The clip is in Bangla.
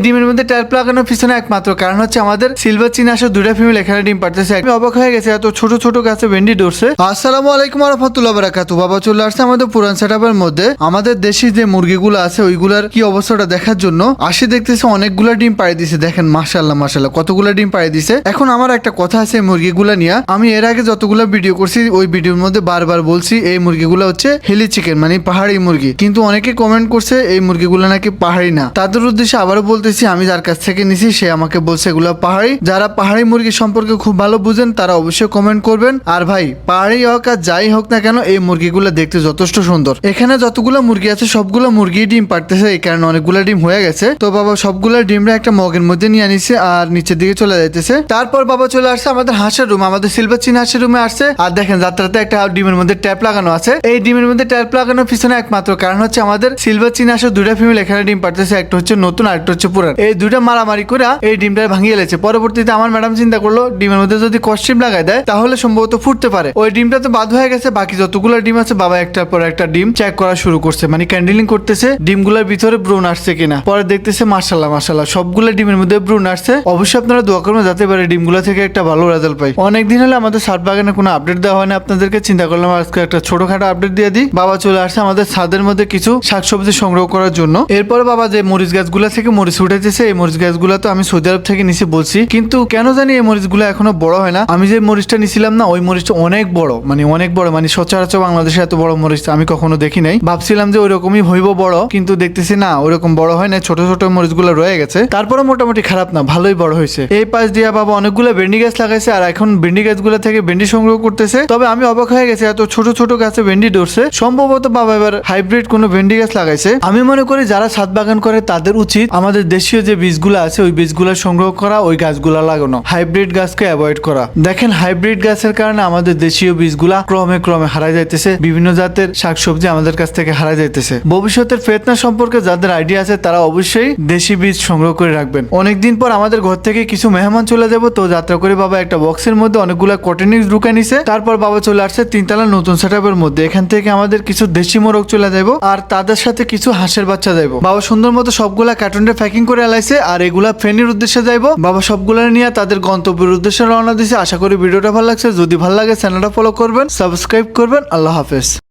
ডিমের মধ্যে ট্যাপ লাগানোর পিছনে একমাত্র কারণ হচ্ছে আমাদের সিলভার চিনে আসা দুইটা ফিমেল এখানে ডিম পারতেছে। আমি অবাক হয়ে গেছে, এত ছোট ছোট গাছে ভেন্ডি ধরছে। আসসালামু আলাইকুম রাহমাতুল্লাহি ওয়া বারাকাতুহু। বাবা চলে আসছে আমাদের পুরান সেটআপের মধ্যে। আমাদের দেশি যে মুরগিগুলো আছে ওইগুলার কি অবস্থাটা দেখার জন্য আসে। দেখতেছে অনেকগুলা ডিম পাড়ে দিছে, দেখেন মাশাআল্লাহ মাশাআল্লাহ কতগুলা ডিম পাড়ে দিছে। এখন আমার একটা কথা আছে মুরগিগুলা নিয়ে। আমি এর আগে যতগুলো ভিডিও করছি ওই ভিডিওর মধ্যে বারবার বলছি এই মুরগিগুলো হচ্ছে হিলি চিকেন, মানে পাহাড়ি মুরগি। কিন্তু অনেকে কমেন্ট করছে এই মুরগিগুলো নাকি পাহাড়ি না। তাদের উদ্দেশ্যে আবারও বলতেছি, আমি যার কাছ থেকে নিছি সে আমাকে বলছে এগুলো পাহাড়ি। যারা পাহাড়ি মুরগি সম্পর্কে খুব ভালো বুঝেন তারা অবশ্যই কমেন্ট করবেন। আর ভাই পাহাড়ি হোক আর যাই হোক না কেন এই মুরগিগুলো দেখতে যথেষ্ট সুন্দর। এখানে যতগুলো মুরগি আছে সবগুলো মুরগি ডিম পারতেছে, এই কারণে অনেকগুলো ডিম হয়ে গেছে। তো বাবা সবগুলো ডিমরা একটা মগের মধ্যে নিয়ে আনিছে আর নিচের দিকে চলে যাইতেছে। তারপর বাবা চলে আসছে আমাদের হাঁসের রুম, আমাদের সিলভার চিন হাঁসের রুমে আসছে। আর দেখেন যাত্রাতে একটা ডিমের মধ্যে ট্যাপ লাগানো আছে। এই ডিমের মধ্যে ট্যাপ লাগানোর পিছনে একমাত্র কারণ হচ্ছে আমাদের সিলভার চিন হাঁসের দুইটা ফিমেল এখানে ডিম পারতেছে। একটা হচ্ছে নতুন আর একটা হচ্ছে পুরান। এই দুইটা মারামারি করে এই ডিমটা ভাঙিয়ে লেছে। পরবর্তীতে আমার ম্যাডাম চিন্তা করলো ডিমের মধ্যে যদি কস্টিম লাগাই দেয় তাহলে সম্ভবত ফুটতে পারে। ওই ডিমটা তো বাদ হয়ে গেছে। বাকি যতগুলো ডিম আছে বাবা একটার পর একটা ডিম চেক করা শুরু করছে, মানে ক্যান্ডেলিং করতেছে ডিমগুলোর ভিতরে ব্রুন আসছে কিনা। পরে দেখতেছে মাশাআল্লাহ মাশাআল্লাহ সবগুলো ডিমের মধ্যে ব্রুন আসছে। অবশ্যই আপনারা দোয়া করবেন যাতে পারে ডিমগুলো থেকে একটা ভালো রেজাল্ট পাই। অনেকদিন হলে আমাদের ছাদ বাগানে কোনো আপডেট দেওয়া হয় না আপনাদেরকে, চিন্তা করলাম আজকে একটা ছোটখাটো আপডেট দিয়ে দিই। বাবা চলে আসছে আমাদের ছাদের মধ্যে কিছু শাকসবজি সংগ্রহ করার জন্য। এরপরে বাবা যে মরিচ গাছগুলো থেকে মরিচ উঠেছে, এই মরিচ গাছগুলো তো আমি সৌদি আরব থেকে নিচে বলছি, কিন্তু কেন জানি এই মরিচগুলো এখনো বড় হয় না। আমি যে মরিচটা নিছিলাম না ওই মরিচটা অনেক বড়, মানে অনেক বড়, মানে সচরাচর বাংলাদেশে এত বড় মরিচ আমি কখনো দেখি নাই। ভাবছিলাম যে ওইরকমই হইব বড়, কিন্তু দেখতেছি না ওইরকম বড় হয় না, ছোট ছোট মরিচগুলো রয়ে গেছে। তারপরে মোটামুটি খারাপ না, ভালোই বড় হয়েছে। এই পাশ দিয়ে বাবা অনেকগুলো ভেন্ডি গাছ লাগাইছে আর এখন ভেন্ডি গাছগুলো থেকে ভেন্ডি সংগ্রহ করতেছে। তবে আমি অবাক হয়ে গেছি এত ছোট ছোট গাছে ভেন্ডি ধরছে। সম্ভবত বাবা এবার হাইব্রিড কোনো ভেন্ডি গাছ লাগাইছে। আমি মনে করি যারা ছাদ বাগান করে তাদের উচিত আমাদের দেশীয় যে বীজগুলো আছে ওই বীজগুলো সংগ্রহ করা, ওই গাছগুলা লাগানো, হাইব্রিড গাছকে অ্যাভয়েড করা। দেখেন হাইব্রিড গাছের কারণে আমাদের দেশীয় বীজগুলা ক্রমে ক্রমে হারাই যাইতেছে, বিভিন্ন জাতের শাকসবজি আমাদের কাছ থেকে হারাই যাইতেছে। ভবিষ্যতের ফেতনা সম্পর্কে যাদের আইডিয়া আছে তারা অবশ্যই দেশি বীজ সংগ্রহ করে রাখবেন। অনেকদিন পর আমাদের ঘর থেকে কিছু মেহমান চলে যাবো, তো যাত্রা করে বাবা একটা বক্সের মধ্যে অনেকগুলো কটেনিক্স ঢুকে নিছে। তারপর বাবা চলে আসছে তিনতলা নতুন সেটআপের মধ্যে। এখান থেকে আমাদের কিছু দেশি মোরগ চলে যাবো আর তাদের সাথে কিছু হাঁসের বাচ্চা যাইবো। বাবা সুন্দর মতো সবগুলা কার্টুনে প্যাকিং করে এলাইছে আর এগুলা ফেনীর উদ্দেশ্যে যাইবো। বাবা সবগুলা নিয়ে তাদের গন্তব্যের উদ্দেশ্যে রওনা দিছে। আশা করি ভিডিওটা ভালো লাগছে। যদি ভালো লাগে চ্যানেলটা ফলো করবেন, সাবস্ক্রাইব করবেন। আল্লাহ হাফেজ।